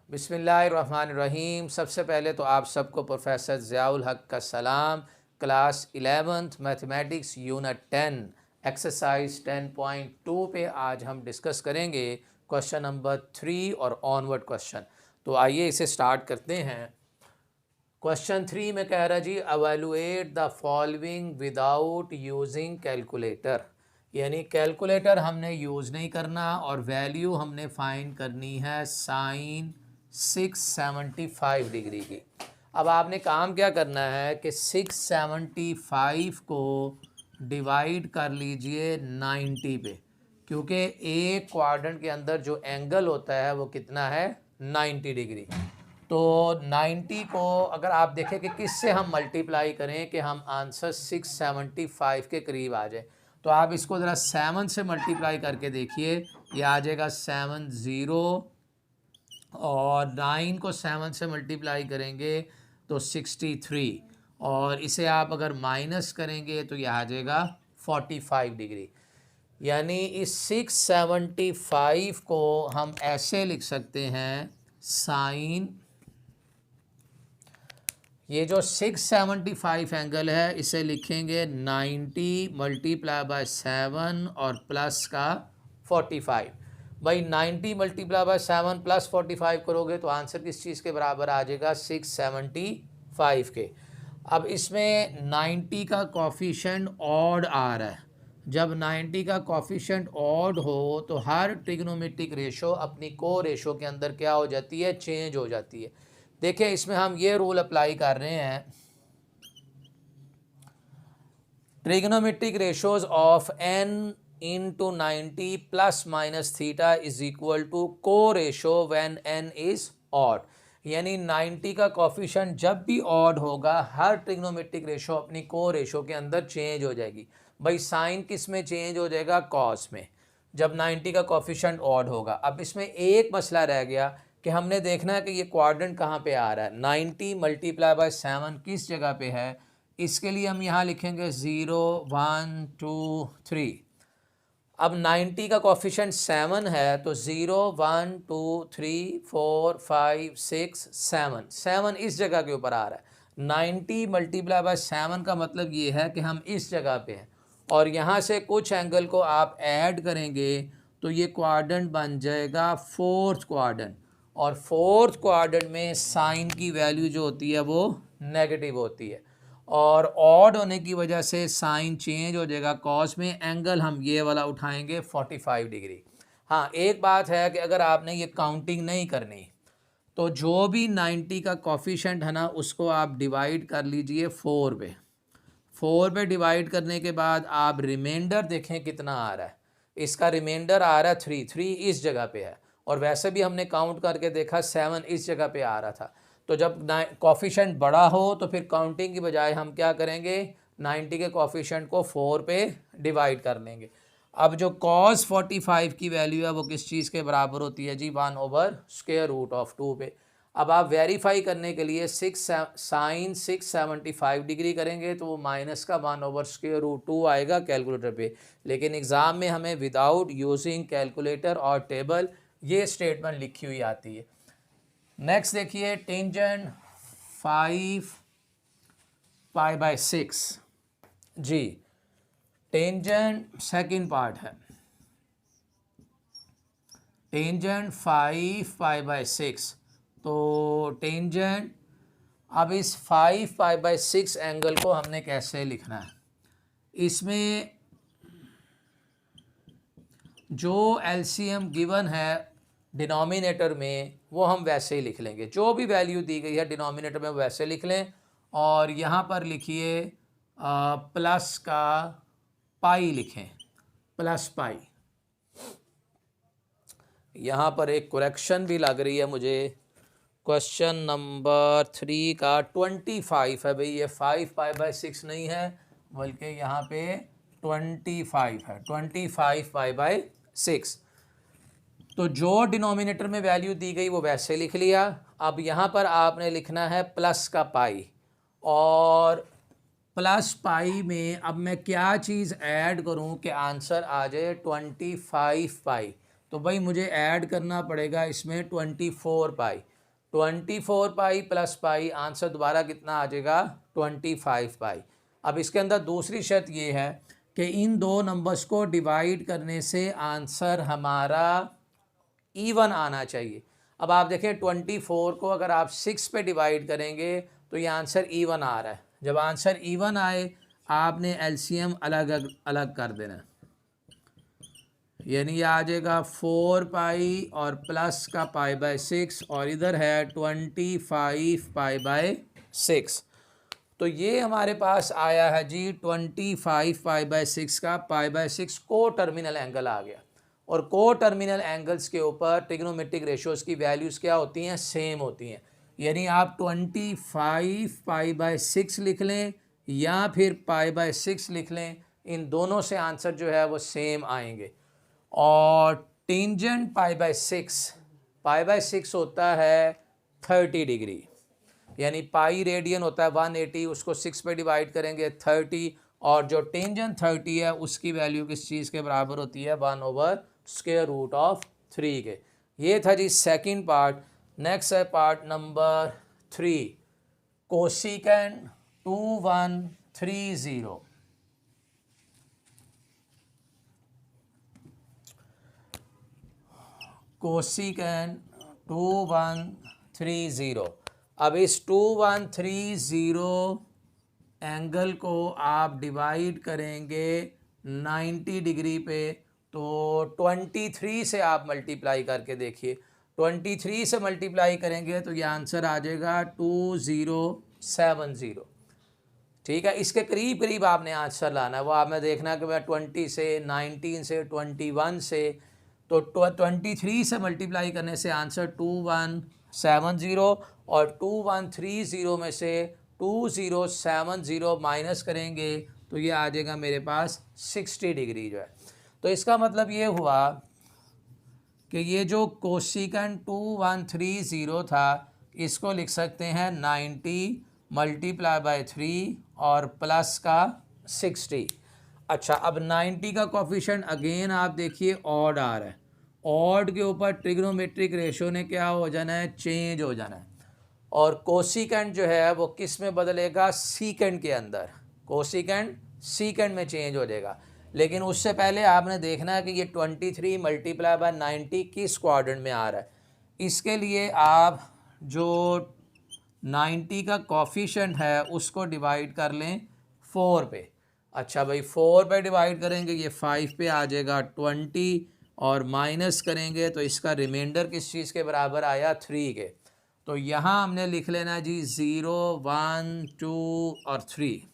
बिस्मिल्लाहिर्रहमानिर्रहीम। सबसे पहले तो आप सबको प्रोफेसर ज़ियाउल हक का सलाम। Class 11th mathematics unit 10 exercise 10.2 पे आज हम डिस्कस करेंगे क्वेश्चन नंबर 3 और ऑनवर्ड क्वेश्चन। तो आइए इसे स्टार्ट करते हैं। क्वेश्चन 3 में कह रहा जी evaluate the following without using calculator, यानी कैलकुलेटर हमने यूज़ नहीं करना और वैल्यू हमने फाइंड करनी है साइन 675 डिग्री की। अब आपने काम क्या करना है कि 675 को डिवाइड कर लीजिए 90 पे, क्योंकि एक क्वाड्रेंट के अंदर जो एंगल होता है वो कितना है 90 डिग्री। तो 90 को अगर आप देखें कि किससे हम मल्टीप्लाई करें कि हम आंसर 675 के करीब आ जाए, तो आप इसको ज़रा 7 से मल्टीप्लाई करके देखिए। ये आ जाएगा 7 0 और 9 को 7 से मल्टीप्लाई करेंगे तो 63, और इसे आप अगर माइनस करेंगे तो यह आ जाएगा 45 डिग्री। यानी इस 675 को हम ऐसे लिख सकते हैं साइन, ये जो 675 एंगल है इसे लिखेंगे 90 मल्टीप्लाई बाय 7 और प्लस का 45। भाई 90 मल्टीप्लाई बाय 7 प्लस 45 करोगे तो आंसर किस चीज़ के बराबर आ जाएगा 675 के। अब इसमें 90 का कोफिशिएंट ऑड आ रहा है। जब 90 का कोफिशिएंट ऑड हो तो हर ट्रिग्नोमेट्रिक रेशो अपनी को रेशो के अंदर क्या हो जाती है, चेंज हो जाती है। देखिए इसमें हम ये रूल अप्लाई कर रहे हैं, trigonometric ratios of n into 90 plus minus theta is equal to co ratio when n is odd. यानी 90 का कोफिशिएंट जब भी ऑड होगा हर ट्रिग्नोमेट्रिक रेशो अपनी को रेशो के अंदर चेंज हो जाएगी। भाई साइन किस में चेंज हो जाएगा, कॉस में, जब 90 का कोफिशिएंट ऑड होगा। अब इसमें एक मसला रह गया कि हमने देखना है कि ये क्वाड्रेंट कहाँ पे आ रहा है। 90 मल्टीप्लाई बाय 7 किस जगह पे है, इसके लिए हम यहाँ लिखेंगे 0 1 2 3। अब 90 का कोफिशिएंट 7 है तो 0 1 2 3 4 5 6 7 इस जगह के ऊपर आ रहा है। 90 मल्टीप्लाई बाय 7 का मतलब ये है कि हम इस जगह पे हैं, और यहाँ से कुछ एंगल को आप ऐड करेंगे तो ये क्वाड्रेंट बन जाएगा फोर्थ क्वाड्रेंट, और फोर्थ क्वाड्रेंट में साइन की वैल्यू जो होती है वो नेगेटिव होती है, और ऑड होने की वजह से साइन चेंज हो जाएगा कॉस में। एंगल हम ये वाला उठाएंगे 45 डिग्री। हाँ एक बात है कि अगर आपने ये काउंटिंग नहीं करनी तो जो भी 90 का कोफिशिएंट है ना उसको आप डिवाइड कर लीजिए 4 पे। 4 पे डिवाइड करने के बाद आप रिमाइंडर देखें कितना आ रहा है। इसका रिमाइंडर आ रहा है 3 इस जगह पे है, और वैसे भी हमने काउंट करके देखा 7 इस जगह पे आ रहा था। तो जब कोफिशिएंट बड़ा हो तो फिर काउंटिंग की बजाय हम क्या करेंगे, 90 के कोफिशिएंट को 4 पे डिवाइड कर लेंगे। अब जो cos 45 की वैल्यू है वो किस चीज़ के बराबर होती है जी, 1/√2 पे। अब आप वेरीफाई करने के लिए साइन 675 डिग्री करेंगे तो वो माइनस का 1/√2 आएगा कैलकुलेटर पे, लेकिन एग्ज़ाम में हमें विदाउट यूजिंग कैलकुलेटर और टेबल ये स्टेटमेंट लिखी हुई आती है। नेक्स्ट देखिए टेंजेंट 5 π/6 जी, टेंजेंट सेकंड पार्ट है, टेंजेंट 5 π/6। तो टेंजेंट, अब इस 5 π/6 एंगल को हमने कैसे लिखना है, इसमें जो एलसीएम गिवन है डिनोमिनेटर में वो हम वैसे ही लिख लेंगे, जो भी वैल्यू दी गई है डिनोमिनेटर में वैसे लिख लें, और यहाँ पर लिखिए प्लस का पाई लिखें, प्लस पाई। यहाँ पर एक करेक्शन भी लग रही है मुझे, क्वेश्चन नंबर 3 का 25 है भाई, ये 5 π/6 नहीं है बल्कि यहाँ पे 25 है, 25 π/6। तो जो डिनोमिनेटर में वैल्यू दी गई वो वैसे लिख लिया। अब यहाँ पर आपने लिखना है प्लस का पाई, और प्लस पाई में अब मैं क्या चीज़ ऐड करूँ कि आंसर आ जाए 25 पाई। तो भाई मुझे ऐड करना पड़ेगा इसमें 24 पाई। 24 पाई प्लस पाई, आंसर दोबारा कितना आ जाएगा 25 पाई। अब इसके अंदर दूसरी शर्त ये है कि इन दो नंबर्स को डिवाइड करने से आंसर हमारा इवन आना चाहिए। अब आप देखें 24 को अगर आप 6 पे डिवाइड करेंगे तो ये आंसर इवन आ रहा है। जब आंसर इवन आए आपने एलसीएम अलग अलग कर देना, यानी ये आ जाएगा 4 पाई और प्लस का पाई बाय 6 और इधर है 25 पाई बाय 6। तो ये हमारे पास आया है जी 25 पाई बाय 6 का पाई बाय 6 को टर्मिनल एंगल आ गया। और को टर्मिनल एंगल्स के ऊपर ट्रिग्नोमेट्रिक रेशियोज़ की वैल्यूज़ क्या होती हैं, सेम होती हैं। यानी आप 25 पाई बाय 6 लिख लें या फिर पाई बाय 6 लिख लें, इन दोनों से आंसर जो है वो सेम आएंगे। और टेंजेंट पाई बाय 6 होता है 30 डिग्री, यानी पाई रेडियन होता है 180, उसको 6 पे डिवाइड करेंगे 30, और जो टेंजेंट 30 है उसकी वैल्यू किस चीज़ के बराबर होती है 1/√3 के। ये था जी सेकंड पार्ट। नेक्स्ट है पार्ट नंबर 3, कोसिकेंट 2130। कोसिकेंट 2130। अब इस 2130 एंगल को आप डिवाइड करेंगे 90 डिग्री पे, तो 23 से आप मल्टीप्लाई करके देखिए। 23 से मल्टीप्लाई करेंगे तो ये आंसर आ जाएगा 2070। ठीक है, इसके करीब करीब आपने आंसर लाना है। वो आपने देखना कि मैं 20 से 19 से 21 से, तो 23 से मल्टीप्लाई करने से आंसर 2170, और 2130 में से 2070 माइनस करेंगे तो ये आ जाएगा मेरे पास 60 डिग्री जो है। तो इसका मतलब ये हुआ कि ये जो कोसिकेंट 2130 था इसको लिख सकते हैं 90 मल्टीप्लाई बाय 3 और प्लस का 60। अच्छा, अब 90 का कोफिशिएंट अगेन आप देखिए ऑड आ रहा है। ऑड के ऊपर ट्रिग्नोमेट्रिक रेशियो ने क्या हो जाना है, चेंज हो जाना है। और कोसिकेंट जो है वो किस में बदलेगा, सीकेंट के अंदर। कोसिकेंट सीकेंट में चेंज हो जाएगा। लेकिन उससे पहले आपने देखना है कि ये 23 मल्टीप्लाई बाय 90 किस क्वाड्रेंट में आ रहा है। इसके लिए आप जो 90 का कोफिशिएंट है उसको डिवाइड कर लें 4 पे। अच्छा भाई, 4 पे डिवाइड करेंगे ये 5 पे आ जाएगा 20, और माइनस करेंगे तो इसका रिमाइंडर किस चीज़ के बराबर आया, 3 के। तो यहाँ हमने लिख लेना जी 0 1 2 और 3।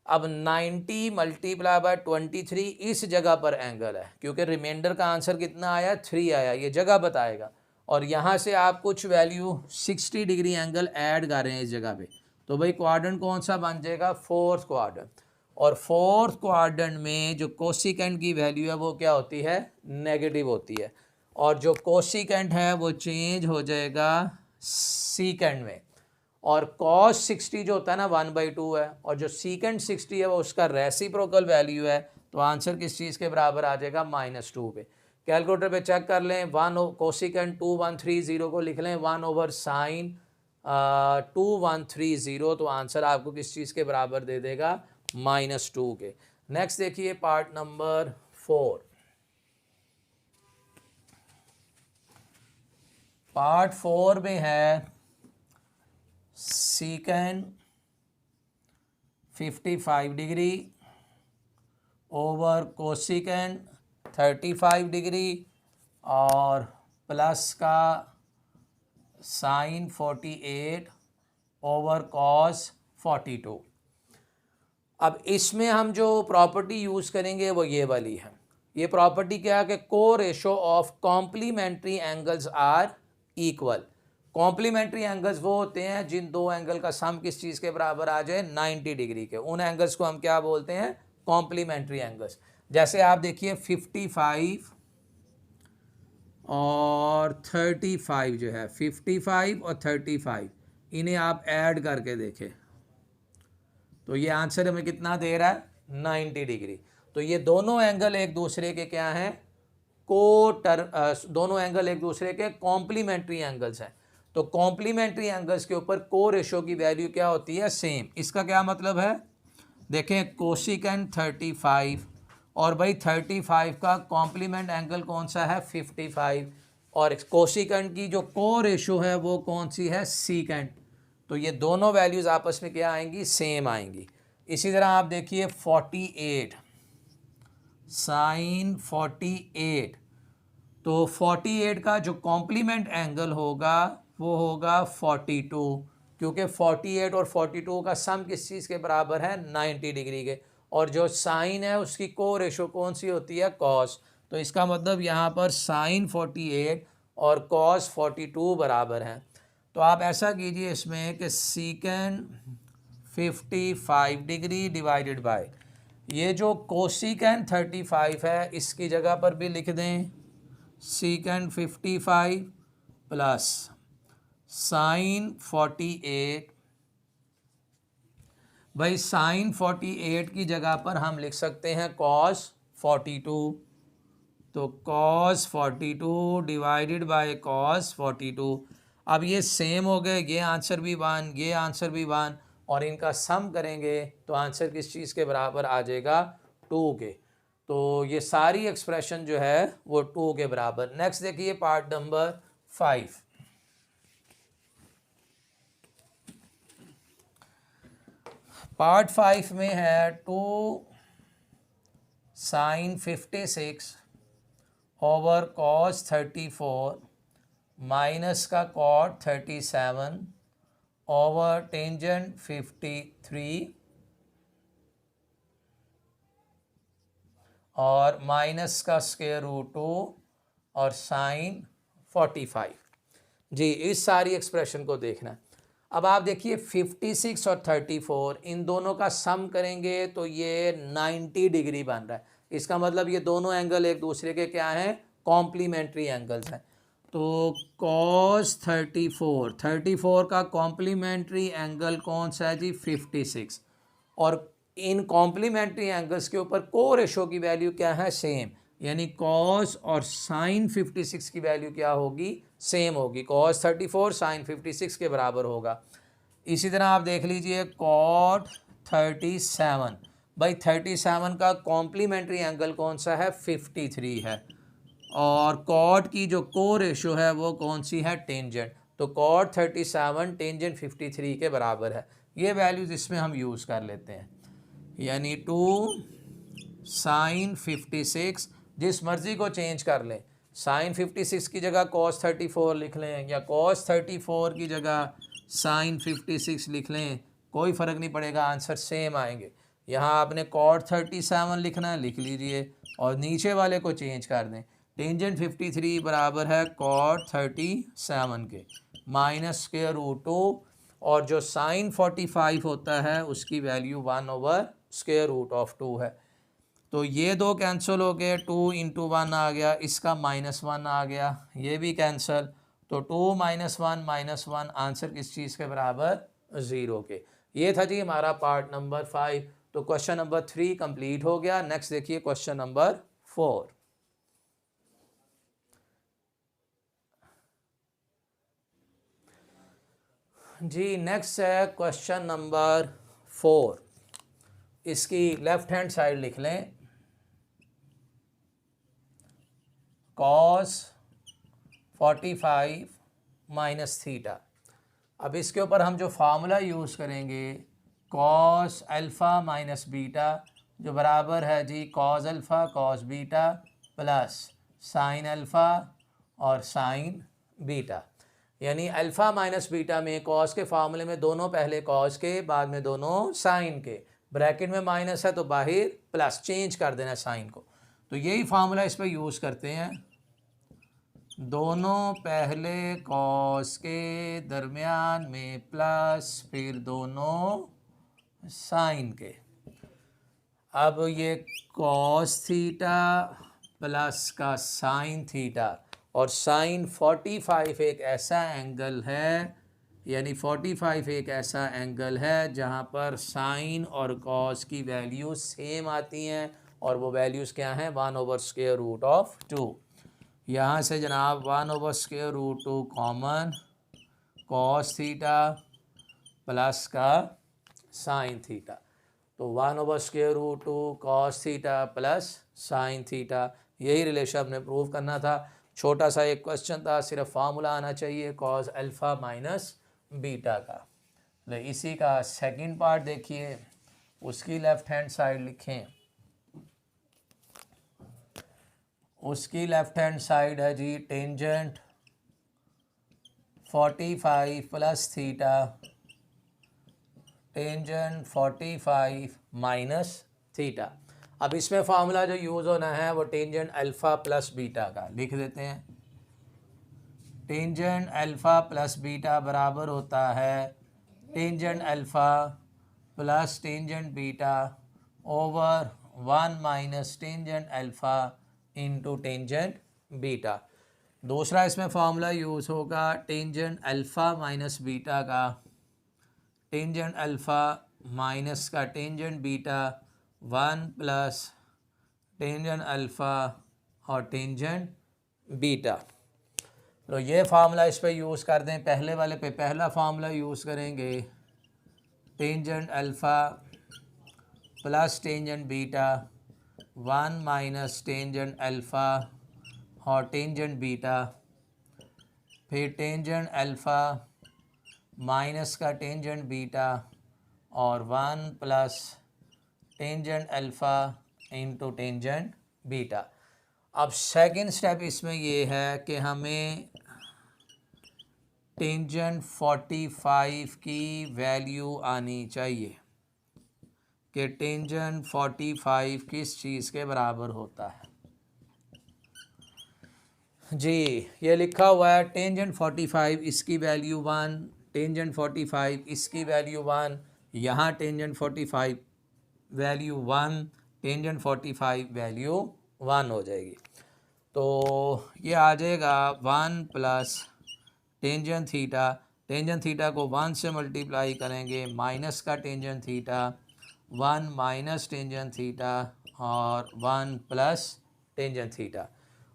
अब 90 मल्टीप्लाई बाय 23 इस जगह पर एंगल है, क्योंकि रिमाइंडर का आंसर कितना आया, 3 आया, ये जगह बताएगा। और यहाँ से आप कुछ वैल्यू 60 डिग्री एंगल ऐड कर रहे हैं इस जगह पे, तो भाई क्वाड्रेंट कौन सा बन जाएगा, फोर्थ क्वाड्रेंट। और फोर्थ क्वाड्रेंट में जो कोसिकेंट की वैल्यू है वो क्या होती है, नेगेटिव होती है। और जो कोसिकेंट है वो चेंज हो जाएगा सीकेंट में। और cos 60 जो होता है ना 1/2 है, और जो सीकेंट 60 है वो उसका रेसिप्रोकल वैल्यू है। तो आंसर किस चीज़ के बराबर आ जाएगा, -2 पे। कैलकुलेटर पे चेक कर लें, कोसिकेंट 2130 को लिख लें 1/sin 2130, तो आंसर आपको किस चीज़ के बराबर दे देगा, -2 के। नेक्स्ट देखिए पार्ट नंबर 4। पार्ट 4 में है secant 55 degree over cosecant 35 degree और प्लस का साइन 48 ओवर कॉस 42। अब इसमें हम जो प्रॉपर्टी यूज़ करेंगे वो ये वाली है। ये प्रॉपर्टी क्या है कि को ratio of complementary angles are equal. Complementary angles वो होते हैं जिन दो एंगल का सम किस चीज़ के बराबर आ जाए, 90 डिग्री के। उन एंगल्स को हम क्या बोलते हैं, कॉम्प्लीमेंट्री एंगल्स। जैसे आप देखिए 55 और 35 जो है, 55 और 35 इन्हें आप ऐड करके देखें तो ये आंसर हमें कितना दे रहा है, 90 डिग्री। तो ये दोनों एंगल एक दूसरे के क्या हैं, दोनों एंगल एक दूसरे के कॉम्प्लीमेंट्री एंगल्स हैं। तो कॉम्प्लीमेंट्री एंगल्स के ऊपर को रेशो की वैल्यू क्या होती है, सेम। इसका क्या मतलब है, देखें कोसिकेंट 35 और भाई 35 का कॉम्प्लीमेंट एंगल कौन सा है, 55, और कोसिकेंट की जो को रेशो है वो कौन सी है, सीकेंट। तो ये दोनों वैल्यूज़ आपस में क्या आएंगी, सेम आएंगी। इसी तरह आप देखिए 48 साइन 48, तो 48 का जो कॉम्प्लीमेंट एंगल होगा वो होगा 42, क्योंकि 48 और 42 का सम किस चीज़ के बराबर है, 90 डिग्री के। और जो साइन है उसकी को रेशो कौन सी होती है, कॉस। तो इसका मतलब यहाँ पर साइन 48 और कॉस 42 बराबर हैं। तो आप ऐसा कीजिए इसमें कि सीकेंड 55 डिग्री डिवाइडेड बाय ये जो कोसिकेंड 35 है इसकी जगह पर भी लिख दें सीकेंड 55 प्लस साइन 48। भाई साइन 48 की जगह पर हम लिख सकते हैं कॉस 42, तो कॉस 42 डिवाइडेड बाय कॉस 42। अब ये सेम हो गए, ये आंसर भी 1, ये आंसर भी 1, और इनका सम करेंगे तो आंसर किस चीज़ के बराबर आ जाएगा, 2 के। तो ये सारी एक्सप्रेशन जो है वो 2 के बराबर। नेक्स्ट देखिए पार्ट नंबर 5। पार्ट 5 में है 2 साइन 56 ओवर कॉस 34 माइनस का कॉट 37 ओवर टेंजेंट 53 और माइनस का स्क्वायर रूट 2 और साइन 45। जी इस सारी एक्सप्रेशन को देखना है। अब आप देखिए 56 और 34 इन दोनों का सम करेंगे तो ये 90 डिग्री बन रहा है। इसका मतलब ये दोनों एंगल एक दूसरे के क्या हैं, कॉम्प्लीमेंट्री एंगल्स हैं। तो cos 34 का कॉम्प्लीमेंट्री एंगल कौन सा है जी, 56। और इन कॉम्प्लीमेंट्री एंगल्स के ऊपर को रेशो की वैल्यू क्या है, सेम। यानी cos और साइन 56 की वैल्यू क्या होगी, सेम होगी। cos 34 साइन 56 के बराबर होगा। इसी तरह आप देख लीजिए cot 37, भाई 37 का कॉम्प्लीमेंट्री एंगल कौन सा है, 53 है। और कॉट की जो को रेशो है वो कौन सी है, टेंजेंट। तो कॉट 37 टेंजेंट 53 के बराबर है। ये वैल्यूज इसमें हम यूज़ कर लेते हैं, यानी 2 साइन 56, जिस मर्ज़ी को चेंज कर लें। साइन 56 की जगह कॉस 34 लिख लें या कॉस 34 की जगह साइन 56 लिख लें, कोई फ़र्क नहीं पड़ेगा, आंसर सेम आएंगे। यहाँ आपने कॉट 37 लिखना है, लिख लीजिए, और नीचे वाले को चेंज कर दें। टेंजेंट 53 बराबर है कॉट 37 के माइनस स्क्वायर रूट 2, और जो साइन 45 होता है उसकी value 1 over square root of 2 है। तो ये दो कैंसिल हो गए, 2 इंटू 1 आ गया, इसका -1 आ गया, ये भी कैंसिल। तो 2 -1 -1 आंसर किस चीज़ के बराबर, 0 के। ये था जी हमारा पार्ट नंबर 5। तो क्वेश्चन नंबर 3 कंप्लीट हो गया। नेक्स्ट देखिए क्वेश्चन नंबर 4। जी नेक्स्ट है क्वेश्चन नंबर 4। इसकी लेफ्ट हैंड साइड लिख लें cos 45 माइनस थीटा। अब इसके ऊपर हम जो फार्मूला यूज़ करेंगे cos अल्फ़ा माइनस बीटा, जो बराबर है जी cos alpha cos beta plus sine alpha और साइन बीटा। यानी अल्फ़ा माइनस बीटा में cos के फार्मूले में दोनों पहले cos के, बाद में दोनों साइन के, ब्रैकेट में माइनस है तो बाहर प्लस, चेंज कर देना साइन को। तो यही फार्मूला इस पर यूज़ करते हैं, दोनों पहले cos के, दरमियान में प्लस, फिर दोनों साइन के। अब ये cos थीटा प्लस का साइन थीटा, और साइन 45 एक ऐसा एंगल है, यानी 45 एक ऐसा एंगल है जहाँ पर साइन और कॉस की वैल्यू सेम आती हैं, और वो वैल्यूज़ क्या हैं, 1 ओवर स्क्वायर रूट ऑफ 2। यहाँ से जनाब 1 over square root 2 common, cos theta plus का साइन थीटा। तो 1/√2 cos theta plus sine theta, यही रिलेशन हमने प्रूव करना था। छोटा सा एक क्वेश्चन था, सिर्फ फार्मूला आना चाहिए कॉस अल्फ़ा माइनस बीटा का। तो इसी का सेकंड पार्ट देखिए, उसकी लेफ्ट हैंड साइड लिखें। उसकी लेफ्ट हैंड साइड है जी tangent 45 plus theta, tangent 45 minus theta. अब इसमें फार्मूला जो यूज़ होना है वो टेंजेंट अल्फ़ा प्लस बीटा का लिख देते हैं। टेंजेंट अल्फ़ा प्लस बीटा बराबर होता है tangent alpha plus tangent beta over 1 minus tangent alpha into tangent beta. दूसरा इसमें फार्मूला यूज़ होगा टेंजेंट अल्फ़ा माइनस बीटा का, टेंजेंट अल्फ़ा माइनस का tangent beta 1 plus tangent alpha और टेंजेंट बीटा। तो ये फार्मूला इस पे यूज़ कर दें। पहले वाले पे पहला फार्मूला यूज़ करेंगे tangent alpha plus tangent beta 1 minus tangent alpha और टेंजेंट बीटा, फिर टेंजेंट अल्फ़ा माइनस का टेंजेंट बीटा और 1 plus tangent alpha into tangent beta. अब सेकंड स्टेप इसमें ये है कि हमें टेंजेंट 45 की वैल्यू आनी चाहिए कि टेंजेंट 45 किस चीज़ के बराबर होता है। जी ये लिखा हुआ है टेंजेंट 45 इसकी वैल्यू 1, टेंजेंट 45 इसकी वैल्यू 1, यहाँ टेंजेंट 45 वैल्यू 1, टेंजेंट 45 वैल्यू 1 हो जाएगी। तो ये आ जाएगा 1 plus tangent theta, tangent theta को 1 से मल्टीप्लाई करेंगे, माइनस का tangent theta 1 minus tangent theta और 1 प्लस टेंजेंट थीटा।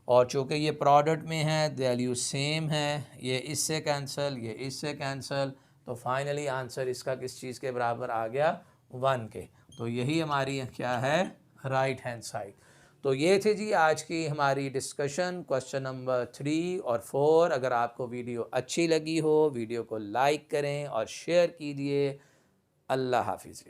और चूँकि ये प्रोडक्ट में है वैल्यू सेम है, ये इससे कैंसिल, ये इससे कैंसिल, तो फाइनली आंसर इसका किस चीज़ के बराबर आ गया 1 के। तो यही हमारी क्या है राइट हैंड साइड। तो ये थे जी आज की हमारी डिस्कशन क्वेश्चन नंबर 3 और 4। अगर आपको वीडियो अच्छी लगी हो वीडियो को लाइक करें और शेयर कीजिए। अल्लाह हाफिज़।